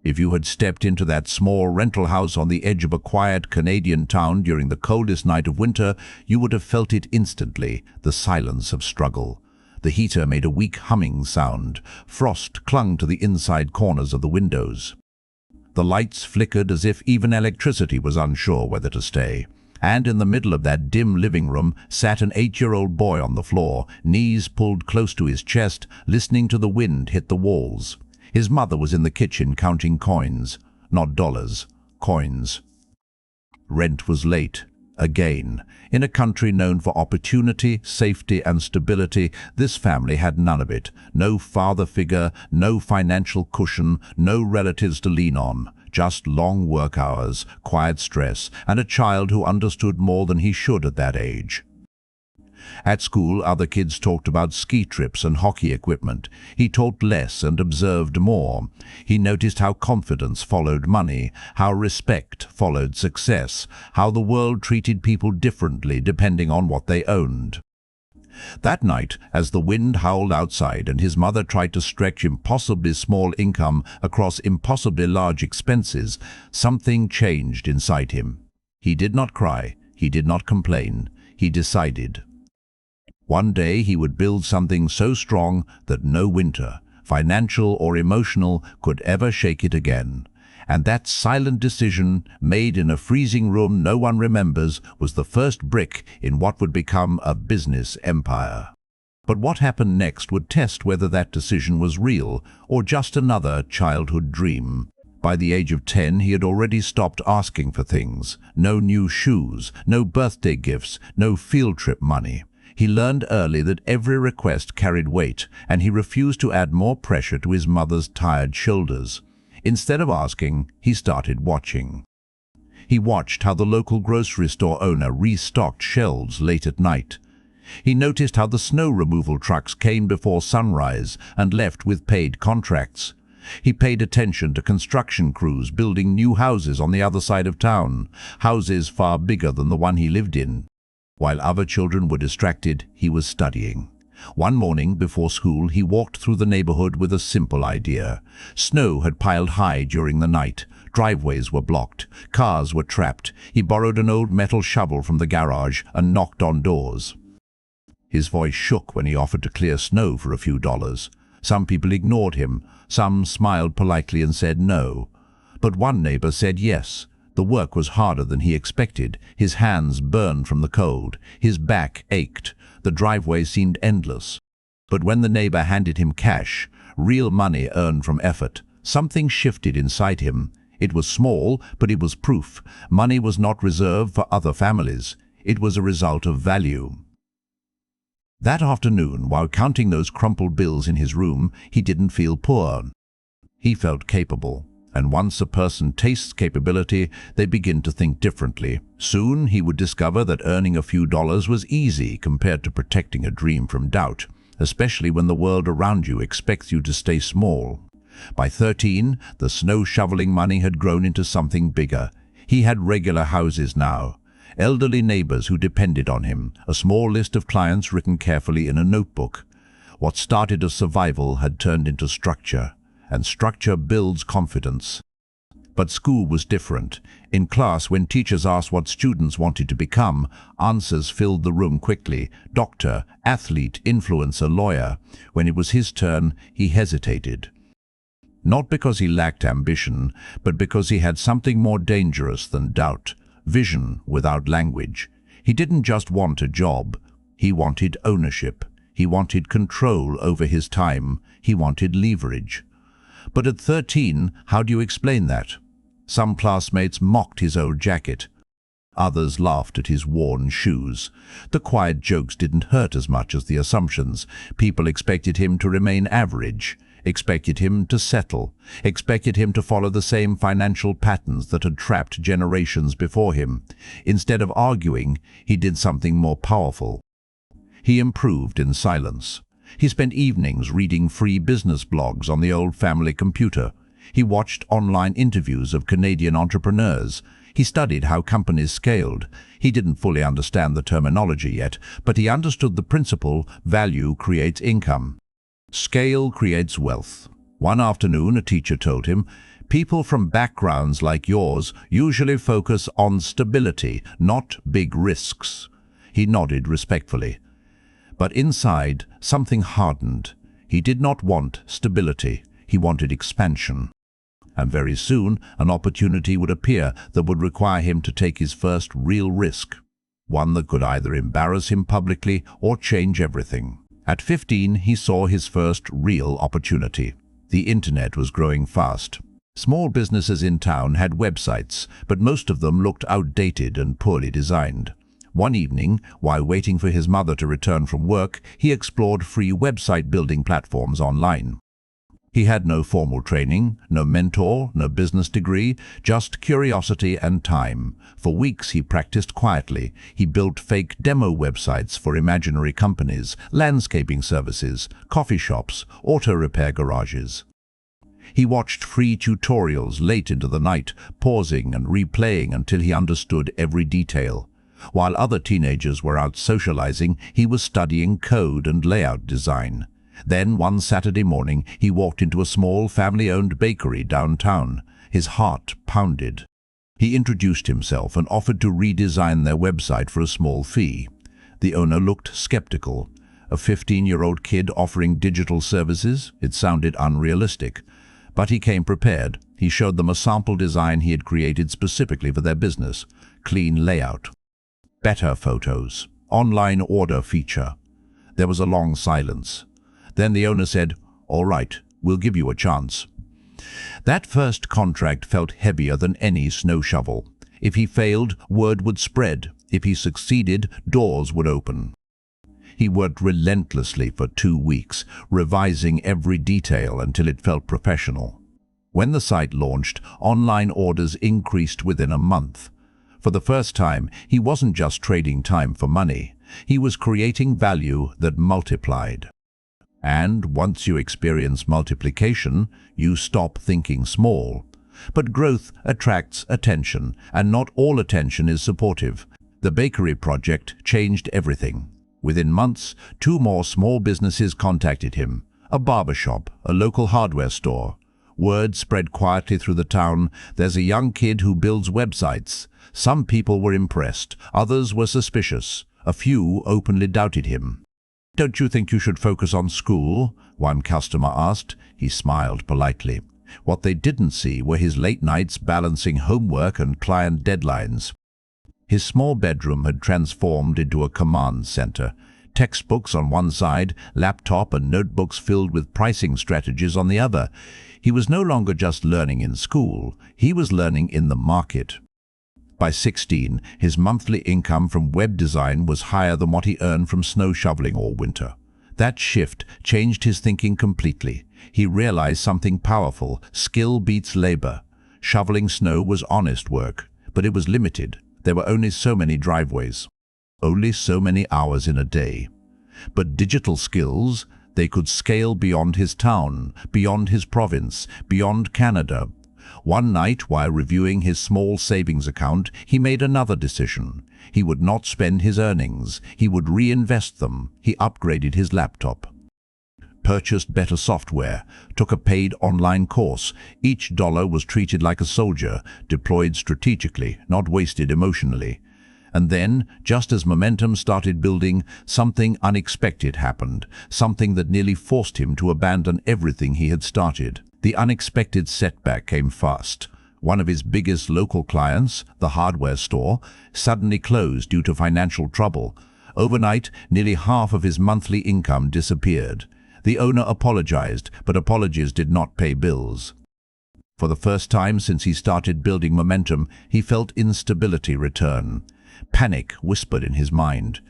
If you had stepped into that small rental house on the edge of a quiet Canadian town during the coldest night of winter, you would have felt it instantly, the silence of struggle. The heater made a weak humming sound. Frost clung to the inside corners of the windows. The lights flickered as if even electricity was unsure whether to stay. And in the middle of that dim living room sat an 8-year-old boy on the floor, knees pulled close to his chest, listening to the wind hit the walls. His mother was in the kitchen counting coins. Not dollars, coins. Rent was late. Again. In a country known for opportunity, safety and stability, this family had none of it. No father figure, no financial cushion, no relatives to lean on. Just long work hours, quiet stress, and a child who understood more than he should at that age. At school, other kids talked about ski trips and hockey equipment. He taught less and observed more. He noticed how confidence followed money, how respect followed success, how the world treated people differently depending on what they owned. That night, as the wind howled outside and his mother tried to stretch impossibly small income across impossibly large expenses, something changed inside him. He did not cry. He did not complain. He decided. One day he would build something so strong that no winter, financial or emotional, could ever shake it again. And that silent decision, made in a freezing room no one remembers, was the first brick in what would become a business empire. But what happened next would test whether that decision was real or just another childhood dream. By the age of 10, he had already stopped asking for things. No new shoes, no birthday gifts, no field trip money. He learned early that every request carried weight, and he refused to add more pressure to his mother's tired shoulders. Instead of asking, he started watching. He watched how the local grocery store owner restocked shelves late at night. He noticed how the snow removal trucks came before sunrise and left with paid contracts. He paid attention to construction crews building new houses on the other side of town, houses far bigger than the one he lived in. While other children were distracted, he was studying. One morning before school, he walked through the neighborhood with a simple idea. Snow had piled high during the night. Driveways were blocked. Cars were trapped. He borrowed an old metal shovel from the garage and knocked on doors. His voice shook when he offered to clear snow for a few dollars. Some people ignored him. Some smiled politely and said no. But one neighbor said yes. The work was harder than he expected. His hands burned from the cold. His back ached. The driveway seemed endless. But when the neighbor handed him cash, real money earned from effort, something shifted inside him. It was small, but it was proof. Money was not reserved for other families. It was a result of value. That afternoon, while counting those crumpled bills in his room, he didn't feel poor. He felt capable. And once a person tastes capability, they begin to think differently. Soon he would discover that earning a few dollars was easy compared to protecting a dream from doubt, especially when the world around you expects you to stay small. By 13, the snow shoveling money had grown into something bigger. He had regular houses now, elderly neighbors who depended on him, a small list of clients written carefully in a notebook. What started as survival had turned into structure. And structure builds confidence. But school was different. In class, when teachers asked what students wanted to become, answers filled the room quickly. Doctor, athlete, influencer, lawyer. When it was his turn, he hesitated. Not because he lacked ambition, but because he had something more dangerous than doubt. Vision without language. He didn't just want a job. He wanted ownership. He wanted control over his time. He wanted leverage. But at 13, how do you explain that? Some classmates mocked his old jacket. Others laughed at his worn shoes. The quiet jokes didn't hurt as much as the assumptions. People expected him to remain average, expected him to settle, expected him to follow the same financial patterns that had trapped generations before him. Instead of arguing, he did something more powerful. He improved in silence. He spent evenings reading free business blogs on the old family computer. He watched online interviews of Canadian entrepreneurs. He studied how companies scaled. He didn't fully understand the terminology yet, but he understood the principle: value creates income. Scale creates wealth. One afternoon, a teacher told him, People from backgrounds like yours usually focus on stability, not big risks." He nodded respectfully. But inside, something hardened. He did not want stability. He wanted expansion. And very soon, an opportunity would appear that would require him to take his first real risk, one that could either embarrass him publicly or change everything. At 15, he saw his first real opportunity. The internet was growing fast. Small businesses in town had websites, but most of them looked outdated and poorly designed. One evening, while waiting for his mother to return from work, he explored free website building platforms online. He had no formal training, no mentor, no business degree, just curiosity and time. For weeks he practiced quietly. He built fake demo websites for imaginary companies, landscaping services, coffee shops, auto repair garages. He watched free tutorials late into the night, pausing and replaying until he understood every detail. While other teenagers were out socializing, he was studying code and layout design. Then, one Saturday morning, he walked into a small family-owned bakery downtown. His heart pounded. He introduced himself and offered to redesign their website for a small fee. The owner looked skeptical. A 15-year-old kid offering digital services? It sounded unrealistic. But he came prepared. He showed them a sample design he had created specifically for their business. Clean layout. Better photos. Online order feature. There was a long silence. Then the owner said, "All right, we'll give you a chance." That first contract felt heavier than any snow shovel. If he failed, word would spread. If he succeeded, doors would open. He worked relentlessly for 2 weeks, revising every detail until it felt professional. When the site launched, online orders increased within a month. For the first time, he wasn't just trading time for money. He was creating value that multiplied. And once you experience multiplication, you stop thinking small. But growth attracts attention, and not all attention is supportive. The bakery project changed everything. Within months, 2 more small businesses contacted him. A barber shop, a local hardware store. Word spread quietly through the town. "There's a young kid who builds websites." Some people were impressed, others were suspicious. A few openly doubted him. "Don't you think you should focus on school?" one customer asked. He smiled politely. What they didn't see were his late nights balancing homework and client deadlines. His small bedroom had transformed into a command center. Textbooks on one side, laptop and notebooks filled with pricing strategies on the other. He was no longer just learning in school, he was learning in the market. By 16, his monthly income from web design was higher than what he earned from snow shoveling all winter. That shift changed his thinking completely. He realized something powerful: skill beats labor. Shoveling snow was honest work, but it was limited. There were only so many driveways, only so many hours in a day. But digital skills, they could scale beyond his town, beyond his province, beyond Canada. One night, while reviewing his small savings account, he made another decision. He would not spend his earnings. He would reinvest them. He upgraded his laptop, purchased better software, took a paid online course. Each dollar was treated like a soldier, deployed strategically, not wasted emotionally. And then, just as momentum started building, something unexpected happened, something that nearly forced him to abandon everything he had started. The unexpected setback came fast. One of his biggest local clients, the hardware store, suddenly closed due to financial trouble. Overnight, nearly half of his monthly income disappeared. The owner apologized, but apologies did not pay bills. For the first time since he started building momentum, he felt instability return. Panic whispered in his mind.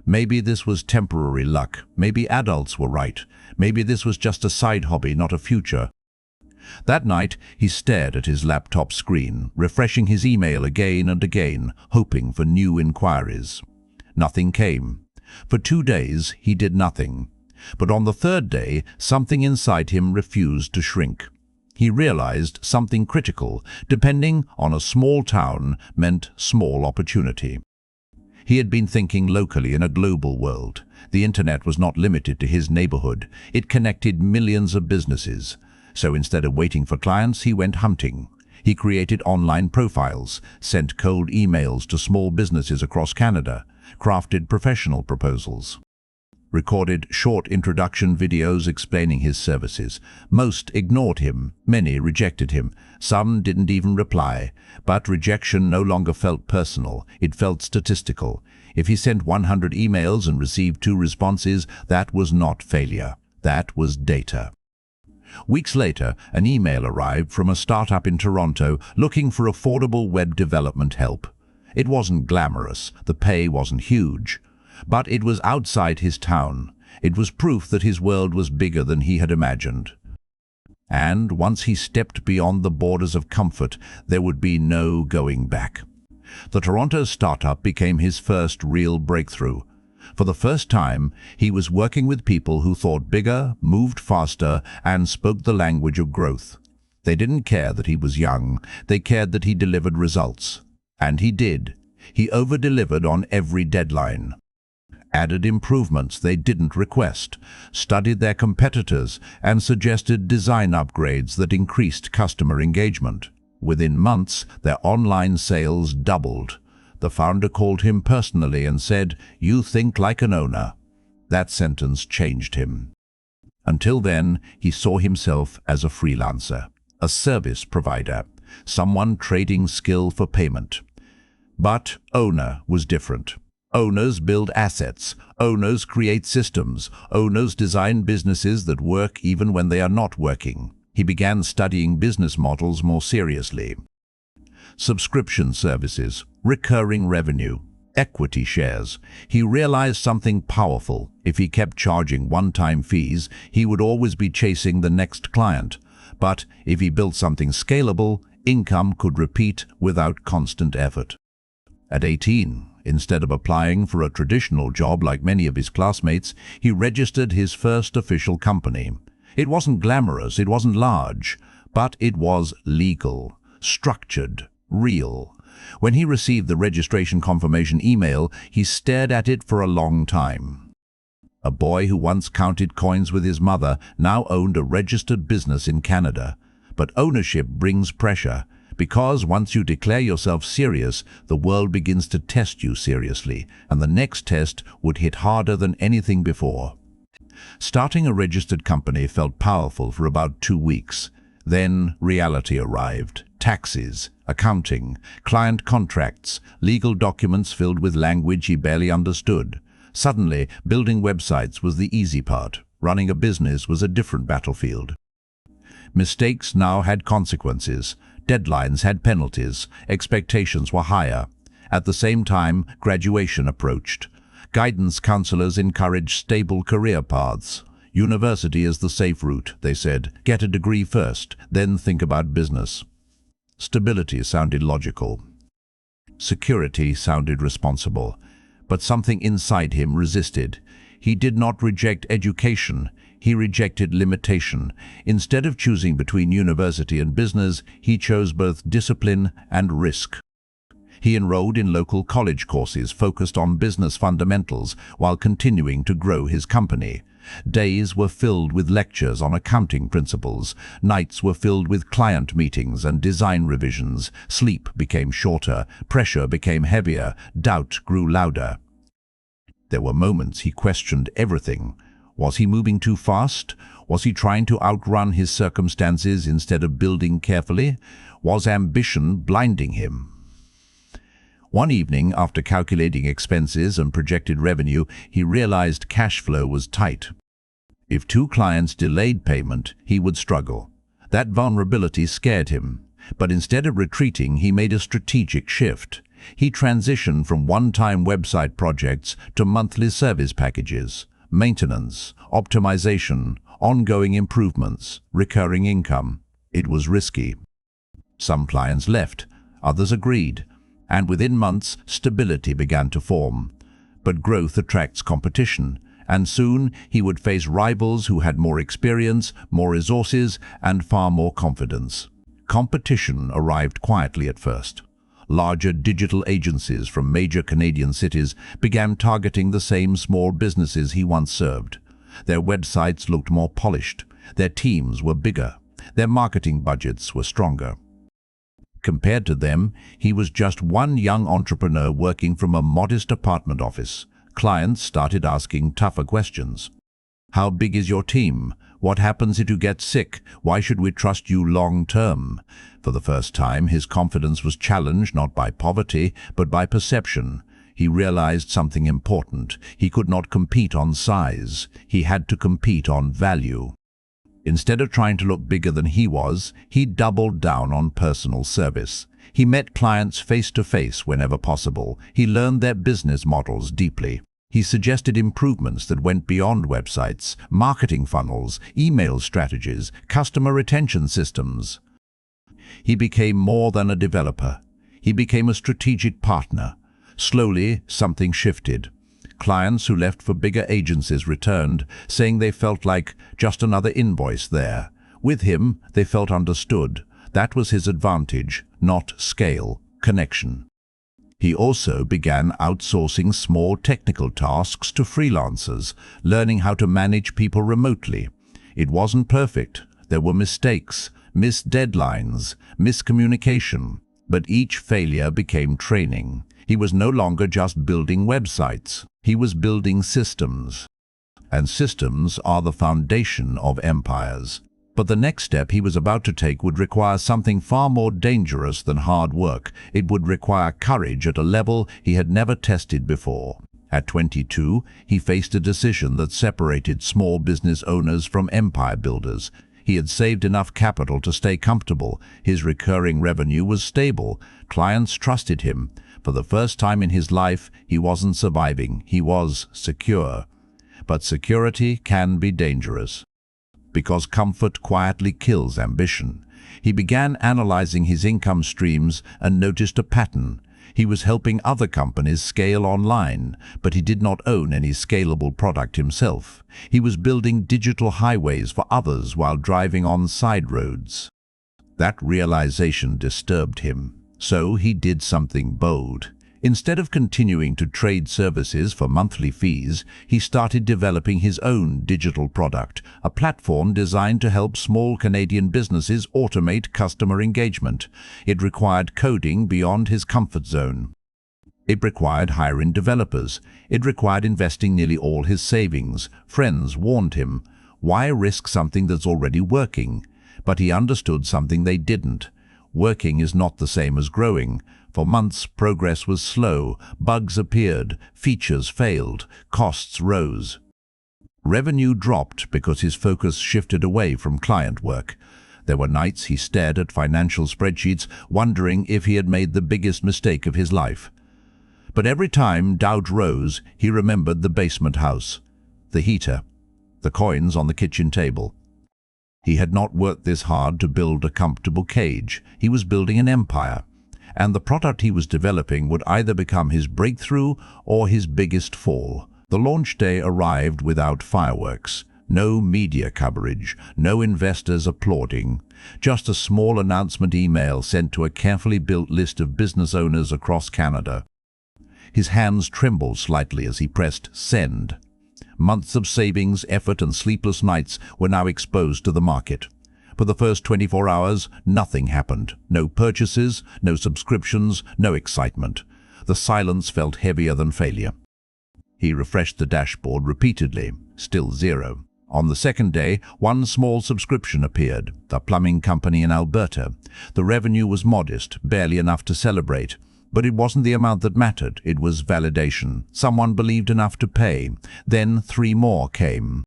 Maybe this was temporary luck. Maybe adults were right. Maybe this was just a side hobby, not a future. That night, he stared at his laptop screen, refreshing his email again and again, hoping for new inquiries. Nothing came. For 2 days, he did nothing. But on the 3rd day, something inside him refused to shrink. He realized something critical. Depending on a small town meant small opportunity. He had been thinking locally in a global world. The internet was not limited to his neighborhood. It connected millions of businesses. So instead of waiting for clients, he went hunting. He created online profiles, sent cold emails to small businesses across Canada, crafted professional proposals, recorded short introduction videos explaining his services. Most ignored him, many rejected him, some didn't even reply. But rejection no longer felt personal, it felt statistical. If he sent 100 emails and received 2 responses, that was not failure, that was data. Weeks later, an email arrived from a startup in Toronto looking for affordable web development help. It wasn't glamorous, the pay wasn't huge, but it was outside his town. It was proof that his world was bigger than he had imagined. And once he stepped beyond the borders of comfort, there would be no going back. The Toronto startup became his first real breakthrough. For the first time, he was working with people who thought bigger, moved faster, and spoke the language of growth. They didn't care that he was young, they cared that he delivered results. And he did. He over-delivered on every deadline. Added improvements they didn't request, studied their competitors, and suggested design upgrades that increased customer engagement. Within months, their online sales doubled. The founder called him personally and said, "You think like an owner." That sentence changed him. Until then, he saw himself as a freelancer, a service provider, someone trading skill for payment. But owner was different. Owners build assets. Owners create systems. Owners design businesses that work even when they are not working. He began studying business models more seriously. Subscription services, recurring revenue, equity shares. He realized something powerful. If he kept charging one-time fees, he would always be chasing the next client. But if he built something scalable, income could repeat without constant effort. At 18, instead of applying for a traditional job like many of his classmates, he registered his first official company. It wasn't glamorous, it wasn't large, but it was legal, structured, real. When he received the registration confirmation email, he stared at it for a long time. A boy who once counted coins with his mother now owned a registered business in Canada. But ownership brings pressure, because once you declare yourself serious, the world begins to test you seriously, and the next test would hit harder than anything before. Starting a registered company felt powerful for about 2 weeks. Then reality arrived. Taxes, accounting, client contracts, legal documents filled with language he barely understood. Suddenly, building websites was the easy part. Running a business was a different battlefield. Mistakes now had consequences. Deadlines had penalties. Expectations were higher. At the same time, graduation approached. Guidance counselors encouraged stable career paths. University is the safe route, they said. Get a degree first, then think about business. Stability sounded logical. Security sounded responsible. But something inside him resisted. He did not reject education. He rejected limitation. Instead of choosing between university and business, he chose both discipline and risk. He enrolled in local college courses focused on business fundamentals while continuing to grow his company. Days were filled with lectures on accounting principles. Nights were filled with client meetings and design revisions. Sleep became shorter. Pressure became heavier. Doubt grew louder. There were moments he questioned everything. Was he moving too fast? Was he trying to outrun his circumstances instead of building carefully? Was ambition blinding him? One evening, after calculating expenses and projected revenue, he realized cash flow was tight. If 2 clients delayed payment, he would struggle. That vulnerability scared him. But instead of retreating, he made a strategic shift. He transitioned from one-time website projects to monthly service packages, maintenance, optimization, ongoing improvements, recurring income. It was risky. Some clients left, others agreed. And within months, stability began to form. But growth attracts competition, and soon he would face rivals who had more experience, more resources, and far more confidence. Competition arrived quietly at first. Larger digital agencies from major Canadian cities began targeting the same small businesses he once served. Their websites looked more polished. Their teams were bigger. Their marketing budgets were stronger. Compared to them, he was just one young entrepreneur working from a modest apartment office. Clients started asking tougher questions. How big is your team? What happens if you get sick? Why should we trust you long term? For the first time, his confidence was challenged not by poverty, but by perception. He realized something important. He could not compete on size. He had to compete on value. Instead of trying to look bigger than he was, he doubled down on personal service. He met clients face to face whenever possible. He learned their business models deeply. He suggested improvements that went beyond websites, marketing funnels, email strategies, customer retention systems. He became more than a developer. He became a strategic partner. Slowly, something shifted. Clients who left for bigger agencies returned, saying they felt like just another invoice there. With him, they felt understood. That was his advantage, not scale, connection. He also began outsourcing small technical tasks to freelancers, learning how to manage people remotely. It wasn't perfect. There were mistakes, missed deadlines, miscommunication, but each failure became training. He was no longer just building websites. He was building systems. And systems are the foundation of empires. But the next step he was about to take would require something far more dangerous than hard work. It would require courage at a level he had never tested before. At 22, he faced a decision that separated small business owners from empire builders. He had saved enough capital to stay comfortable. His recurring revenue was stable. Clients trusted him. For the first time in his life, he wasn't surviving. He was secure. But security can be dangerous, because comfort quietly kills ambition. He began analyzing his income streams and noticed a pattern. He was helping other companies scale online, but he did not own any scalable product himself. He was building digital highways for others while driving on side roads. That realization disturbed him. So he did something bold. Instead of continuing to trade services for monthly fees, he started developing his own digital product, a platform designed to help small Canadian businesses automate customer engagement. It required coding beyond his comfort zone. It required hiring developers. It required investing nearly all his savings. Friends warned him, why risk something that's already working? But he understood something they didn't. Working is not the same as growing. For months, progress was slow. Bugs appeared, features failed, costs rose. Revenue dropped because his focus shifted away from client work. There were nights he stared at financial spreadsheets, wondering if he had made the biggest mistake of his life. But every time doubt rose, he remembered the basement house, the heater, the coins on the kitchen table. He had not worked this hard to build a comfortable cage. He was building an empire. And the product he was developing would either become his breakthrough or his biggest fall. The launch day arrived without fireworks. No media coverage, no investors applauding. Just a small announcement email sent to a carefully built list of business owners across Canada. His hands trembled slightly as he pressed send. Months of savings, effort, and sleepless nights were now exposed to the market. For the first 24 hours, nothing happened. No purchases, no subscriptions, no excitement. The silence felt heavier than failure. He refreshed the dashboard repeatedly. Still zero. On the second day, one small subscription appeared, a plumbing company in Alberta. The revenue was modest, barely enough to celebrate. But it wasn't the amount that mattered, it was validation. Someone believed enough to pay. Then 3 more came.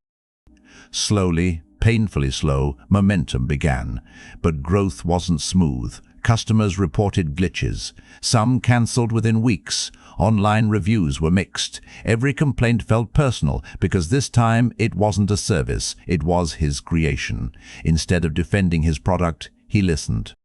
Slowly, painfully slow, momentum began. But growth wasn't smooth. Customers reported glitches. Some cancelled within weeks. Online reviews were mixed. Every complaint felt personal, because this time it wasn't a service, it was his creation. Instead of defending his product, he listened.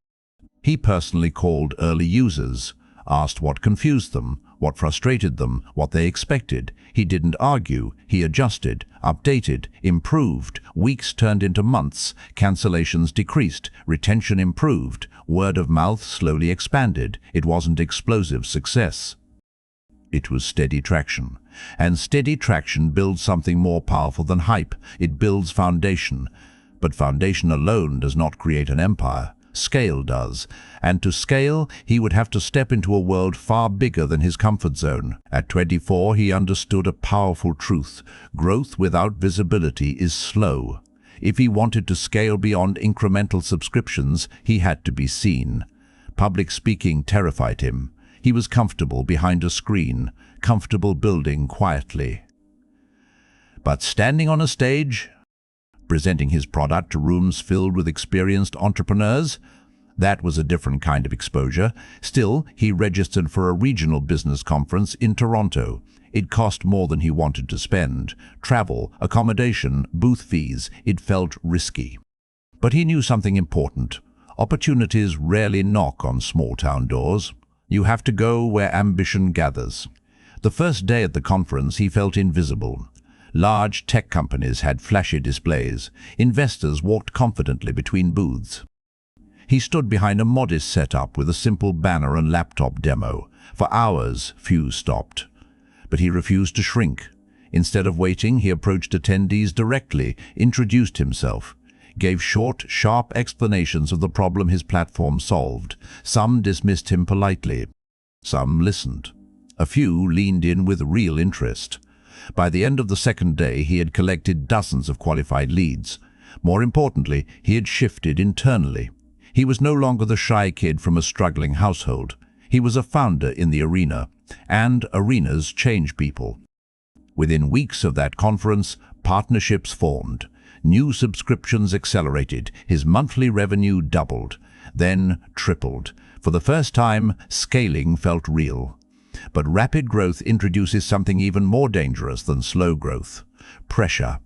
He personally called early users, asked what confused them, what frustrated them, what they expected. He didn't argue. He adjusted, updated, improved. Weeks turned into months. Cancellations decreased. Retention improved. Word of mouth slowly expanded. It wasn't explosive success. It was steady traction. And steady traction builds something more powerful than hype. It builds foundation. But foundation alone does not create an empire. Scale does. And to scale, he would have to step into a world far bigger than his comfort zone. At 24, he understood a powerful truth. Growth without visibility is slow. If he wanted to scale beyond incremental subscriptions, he had to be seen. Public speaking terrified him. He was comfortable behind a screen, comfortable building quietly. But standing on a stage, presenting his product to rooms filled with experienced entrepreneurs, that was a different kind of exposure. Still, he registered for a regional business conference in Toronto. It cost more than he wanted to spend. Travel, accommodation, booth fees. It felt risky. But he knew something important. Opportunities rarely knock on small-town doors. You have to go where ambition gathers. The first day at the conference, he felt invisible. Large tech companies had flashy displays. Investors walked confidently between booths. He stood behind a modest setup with a simple banner and laptop demo. For hours, few stopped. But he refused to shrink. Instead of waiting, he approached attendees directly, introduced himself, gave short, sharp explanations of the problem his platform solved. Some dismissed him politely. Some listened. A few leaned in with real interest. By the end of the second day, he had collected dozens of qualified leads. More importantly, he had shifted internally. He was no longer the shy kid from a struggling household. He was a founder in the arena, and arenas change people. Within weeks of that conference, partnerships formed. New subscriptions accelerated. His monthly revenue doubled, then tripled. For the first time, scaling felt real. But rapid growth introduces something even more dangerous than slow growth: pressure.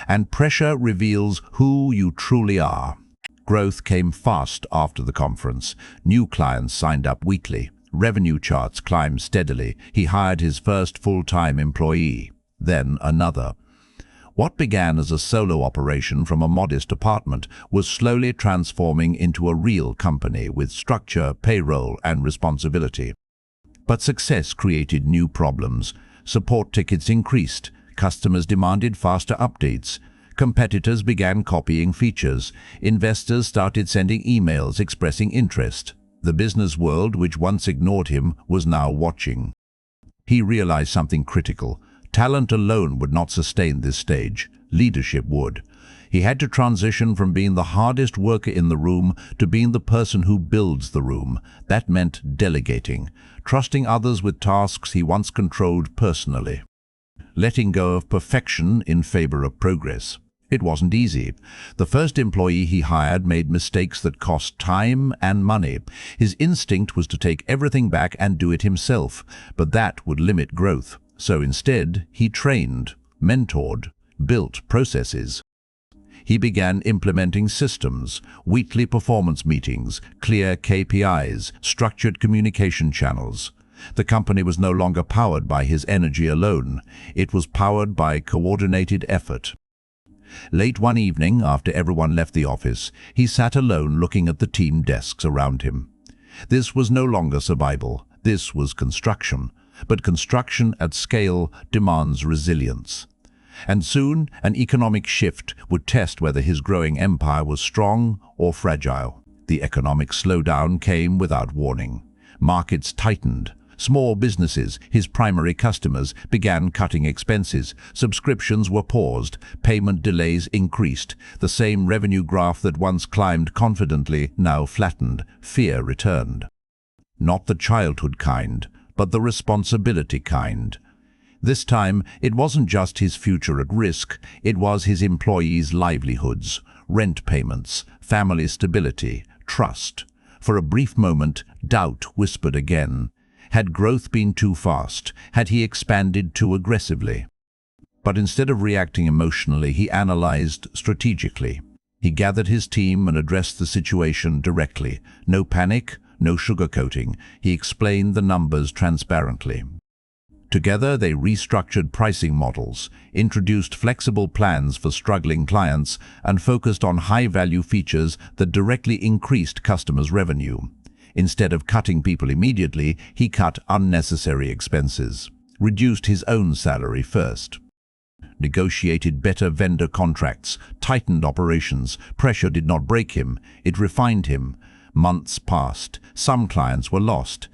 And pressure reveals who you truly are. Growth came fast after the conference. New clients signed up weekly. Revenue charts climbed steadily. He hired his first full-time employee, then another. What began as a solo operation from a modest apartment was slowly transforming into a real company with structure, payroll, and responsibility. But success created new problems. Support tickets increased. Customers demanded faster updates. Competitors began copying features. Investors started sending emails expressing interest. The business world, which once ignored him, was now watching. He realized something critical. Talent alone would not sustain this stage. Leadership would. He had to transition from being the hardest worker in the room to being the person who builds the room. That meant delegating, trusting others with tasks he once controlled personally, letting go of perfection in favor of progress. It wasn't easy. The first employee he hired made mistakes that cost time and money. His instinct was to take everything back and do it himself, but that would limit growth. So instead, he trained, mentored, built processes. He began implementing systems, weekly performance meetings, clear KPIs, structured communication channels. The company was no longer powered by his energy alone. It was powered by coordinated effort. Late one evening, after everyone left the office, he sat alone looking at the team desks around him. This was no longer survival. This was construction. But construction at scale demands resilience. And soon, an economic shift would test whether his growing empire was strong or fragile. The economic slowdown came without warning. Markets tightened. Small businesses, his primary customers, began cutting expenses. Subscriptions were paused. Payment delays increased. The same revenue graph that once climbed confidently now flattened. Fear returned. Not the childhood kind, but the responsibility kind. This time, it wasn't just his future at risk, it was his employees' livelihoods, rent payments, family stability, trust. For a brief moment, doubt whispered again. Had growth been too fast? Had he expanded too aggressively? But instead of reacting emotionally, he analyzed strategically. He gathered his team and addressed the situation directly. No panic, no sugarcoating. He explained the numbers transparently. Together, they restructured pricing models, introduced flexible plans for struggling clients, and focused on high-value features that directly increased customers' revenue. Instead of cutting people immediately, he cut unnecessary expenses, reduced his own salary first. Negotiated better vendor contracts, tightened operations. Pressure did not break him, it refined him. Months passed. Some clients were lost,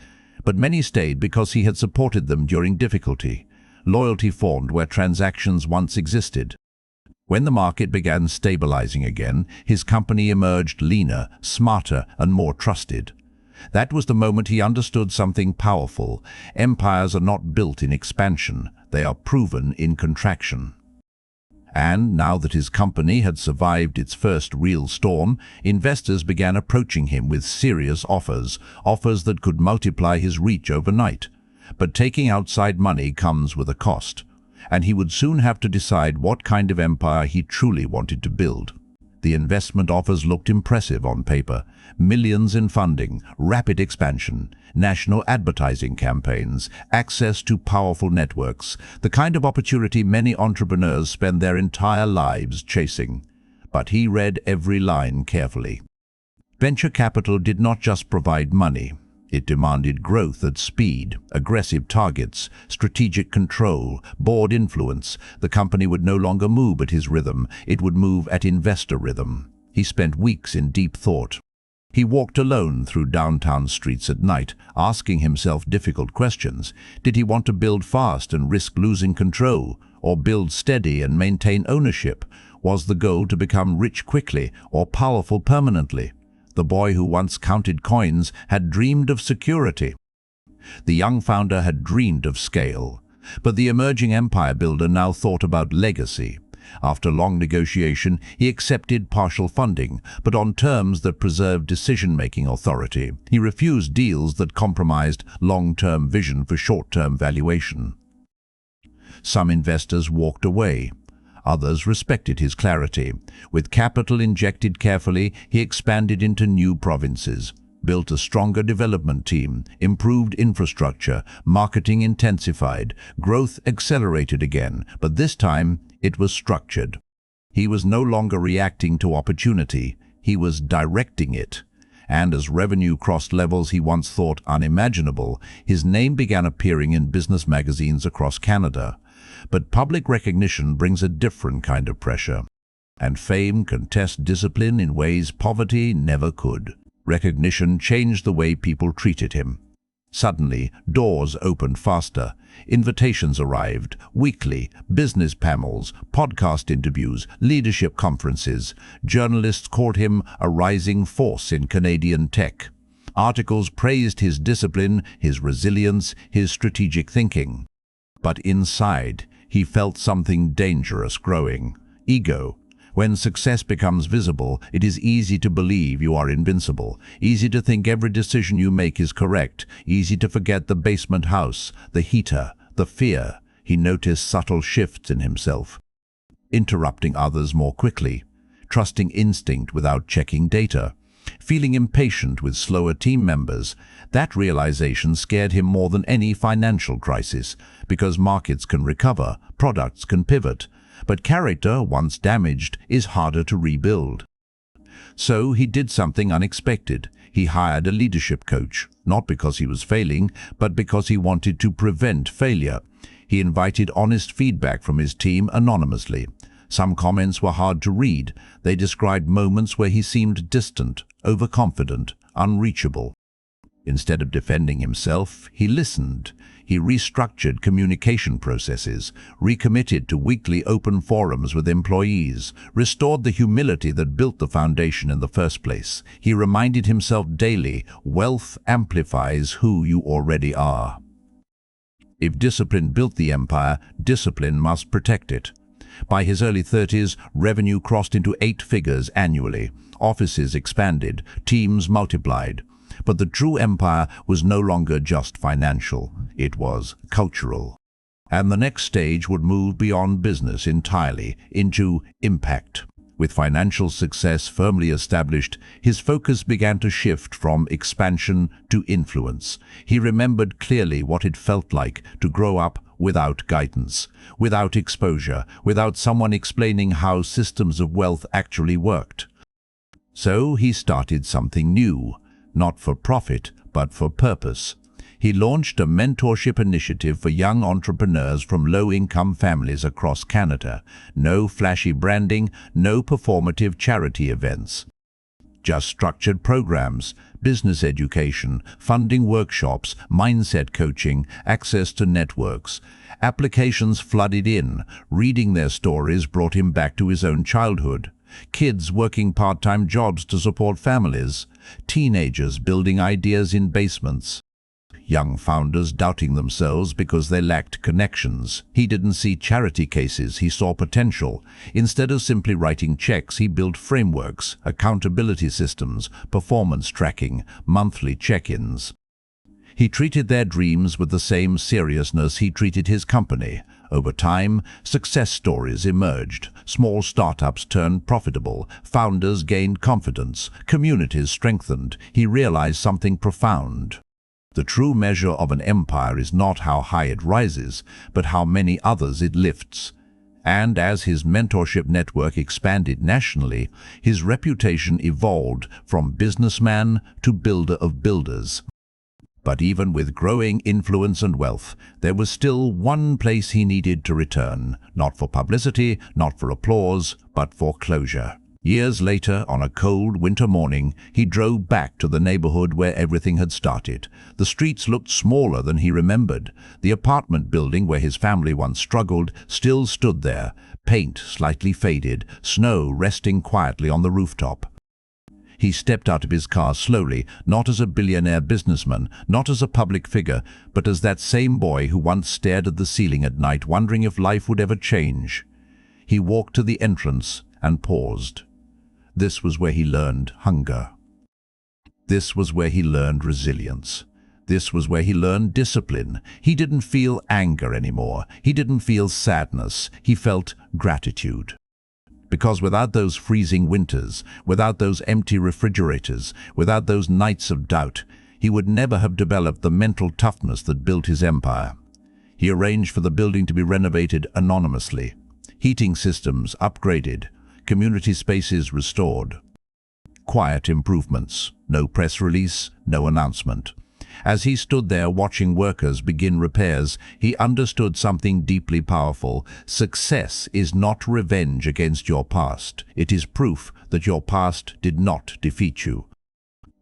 but many stayed because he had supported them during difficulty. Loyalty formed where transactions once existed. When the market began stabilizing again, his company emerged leaner, smarter, and more trusted. That was the moment he understood something powerful. Empires are not built in expansion, they are proven in contraction. And now that his company had survived its first real storm, investors began approaching him with serious offers that could multiply his reach overnight. But taking outside money comes with a cost, and he would soon have to decide what kind of empire he truly wanted to build. The investment offers looked impressive on paper. Millions in funding, rapid expansion, national advertising campaigns, access to powerful networks, the kind of opportunity many entrepreneurs spend their entire lives chasing. But he read every line carefully. Venture capital did not just provide money. It demanded growth at speed, aggressive targets, strategic control, board influence. The company would no longer move at his rhythm, it would move at investor rhythm. He spent weeks in deep thought. He walked alone through downtown streets at night, asking himself difficult questions. Did he want to build fast and risk losing control, or build steady and maintain ownership? Was the goal to become rich quickly or powerful permanently? The boy who once counted coins had dreamed of security. The young founder had dreamed of scale. But the emerging empire builder now thought about legacy. After long negotiation, he accepted partial funding, but on terms that preserved decision-making authority. He refused deals that compromised long-term vision for short-term valuation. Some investors walked away. Others respected his clarity. With capital injected carefully, he expanded into new provinces, built a stronger development team, improved infrastructure, marketing intensified, growth accelerated again, but this time it was structured. He was no longer reacting to opportunity, he was directing it. And as revenue crossed levels he once thought unimaginable, his name began appearing in business magazines across Canada. But public recognition brings a different kind of pressure, and fame can test discipline in ways poverty never could. Recognition changed the way people treated him. Suddenly, doors opened faster. Invitations arrived, weekly, business panels, podcast interviews, leadership conferences. Journalists called him a rising force in Canadian tech. Articles praised his discipline, his resilience, his strategic thinking. But inside, he felt something dangerous growing. Ego. When success becomes visible, it is easy to believe you are invincible, easy to think every decision you make is correct, easy to forget the basement house, the heater, the fear. He noticed subtle shifts in himself. Interrupting others more quickly, trusting instinct without checking data, feeling impatient with slower team members. That realization scared him more than any financial crisis, because markets can recover, products can pivot, but character, once damaged, is harder to rebuild. So he did something unexpected. He hired a leadership coach, not because he was failing, but because he wanted to prevent failure. He invited honest feedback from his team anonymously. Some comments were hard to read. They described moments where he seemed distant, overconfident, unreachable. Instead of defending himself, he listened. He restructured communication processes, recommitted to weekly open forums with employees, restored the humility that built the foundation in the first place. He reminded himself daily, wealth amplifies who you already are. If discipline built the empire, discipline must protect it. By his early 30s, revenue crossed into 8 figures annually. Offices expanded, teams multiplied. But the true empire was no longer just financial, it was cultural. And the next stage would move beyond business entirely, into impact. With financial success firmly established, his focus began to shift from expansion to influence. He remembered clearly what it felt like to grow up without guidance, without exposure, without someone explaining how systems of wealth actually worked. So he started something new. Not for profit, but for purpose. He launched a mentorship initiative for young entrepreneurs from low-income families across Canada. No flashy branding, no performative charity events. Just structured programs, business education, funding workshops, mindset coaching, access to networks. Applications flooded in. Reading their stories brought him back to his own childhood. Kids working part-time jobs to support families. Teenagers building ideas in basements. Young founders doubting themselves because they lacked connections. He didn't see charity cases, he saw potential. Instead of simply writing checks, he built frameworks, accountability systems, performance tracking, monthly check-ins. He treated their dreams with the same seriousness he treated his company. Over time, success stories emerged. Small startups turned profitable. Founders gained confidence. Communities strengthened. He realized something profound. The true measure of an empire is not how high it rises, but how many others it lifts. And as his mentorship network expanded nationally, his reputation evolved from businessman to builder of builders. But even with growing influence and wealth, there was still one place he needed to return, not for publicity, not for applause, but for closure. Years later, on a cold winter morning, he drove back to the neighborhood where everything had started. The streets looked smaller than he remembered. The apartment building where his family once struggled still stood there, paint slightly faded, snow resting quietly on the rooftop. He stepped out of his car slowly, not as a billionaire businessman, not as a public figure, but as that same boy who once stared at the ceiling at night, wondering if life would ever change. He walked to the entrance and paused. This was where he learned hunger. This was where he learned resilience. This was where he learned discipline. He didn't feel anger anymore. He didn't feel sadness. He felt gratitude. Because without those freezing winters, without those empty refrigerators, without those nights of doubt, he would never have developed the mental toughness that built his empire. He arranged for the building to be renovated anonymously. Heating systems upgraded. Community spaces restored. Quiet improvements, no press release, no announcement. As he stood there watching workers begin repairs, he understood something deeply powerful. Success is not revenge against your past. It is proof that your past did not defeat you.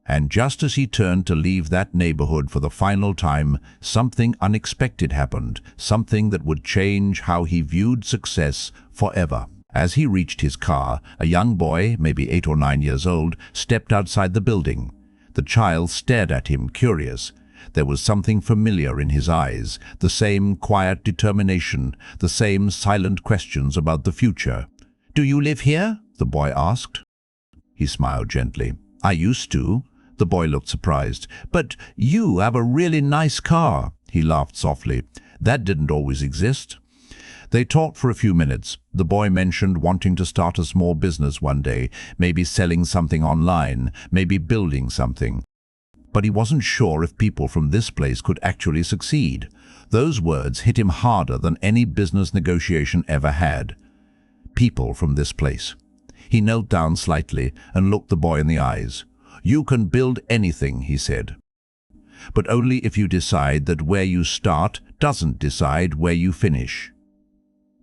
And just as he turned to leave that neighborhood for the final time, something unexpected happened, something that would change how he viewed success forever. As he reached his car, a young boy, maybe 8 or 9 years old, stepped outside the building. The child stared at him, curious. There was something familiar in his eyes, the same quiet determination, the same silent questions about the future. "Do you live here?" the boy asked. He smiled gently. "I used to." The boy looked surprised. "But you have a really nice car." He laughed softly. "That didn't always exist." They talked for a few minutes. The boy mentioned wanting to start a small business one day, maybe selling something online, maybe building something. But he wasn't sure if people from this place could actually succeed. Those words hit him harder than any business negotiation ever had. People from this place. He knelt down slightly and looked the boy in the eyes. "You can build anything," he said. "But only if you decide that where you start doesn't decide where you finish."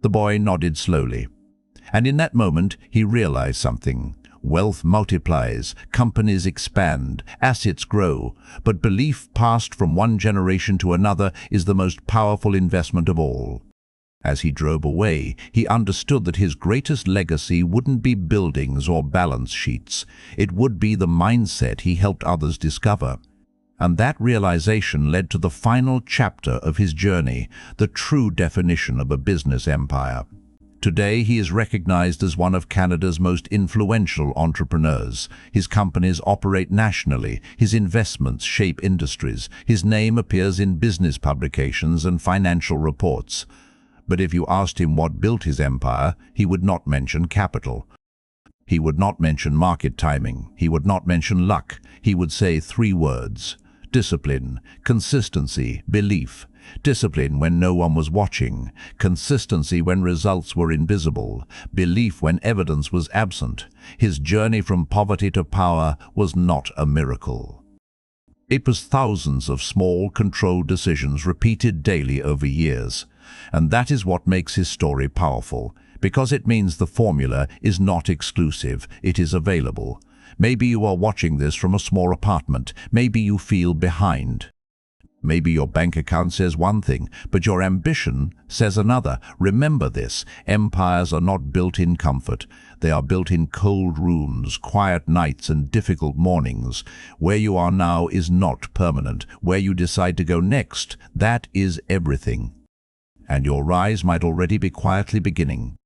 The boy nodded slowly. And in that moment, he realized something. Wealth multiplies, companies expand, assets grow, but belief passed from one generation to another is the most powerful investment of all. As he drove away, he understood that his greatest legacy wouldn't be buildings or balance sheets. It would be the mindset he helped others discover. And that realization led to the final chapter of his journey, the true definition of a business empire. Today, he is recognized as one of Canada's most influential entrepreneurs. His companies operate nationally, his investments shape industries, his name appears in business publications and financial reports. But if you asked him what built his empire, he would not mention capital. He would not mention market timing. He would not mention luck. He would say 3 words. Discipline, consistency, belief. Discipline when no one was watching, consistency when results were invisible, belief when evidence was absent. His journey from poverty to power was not a miracle. It was thousands of small, controlled decisions repeated daily over years. And that is what makes his story powerful, because it means the formula is not exclusive, it is available. Maybe you are watching this from a small apartment. Maybe you feel behind. Maybe your bank account says one thing, but your ambition says another. Remember this: empires are not built in comfort. They are built in cold rooms, quiet nights, and difficult mornings. Where you are now is not permanent. Where you decide to go next, that is everything. And your rise might already be quietly beginning.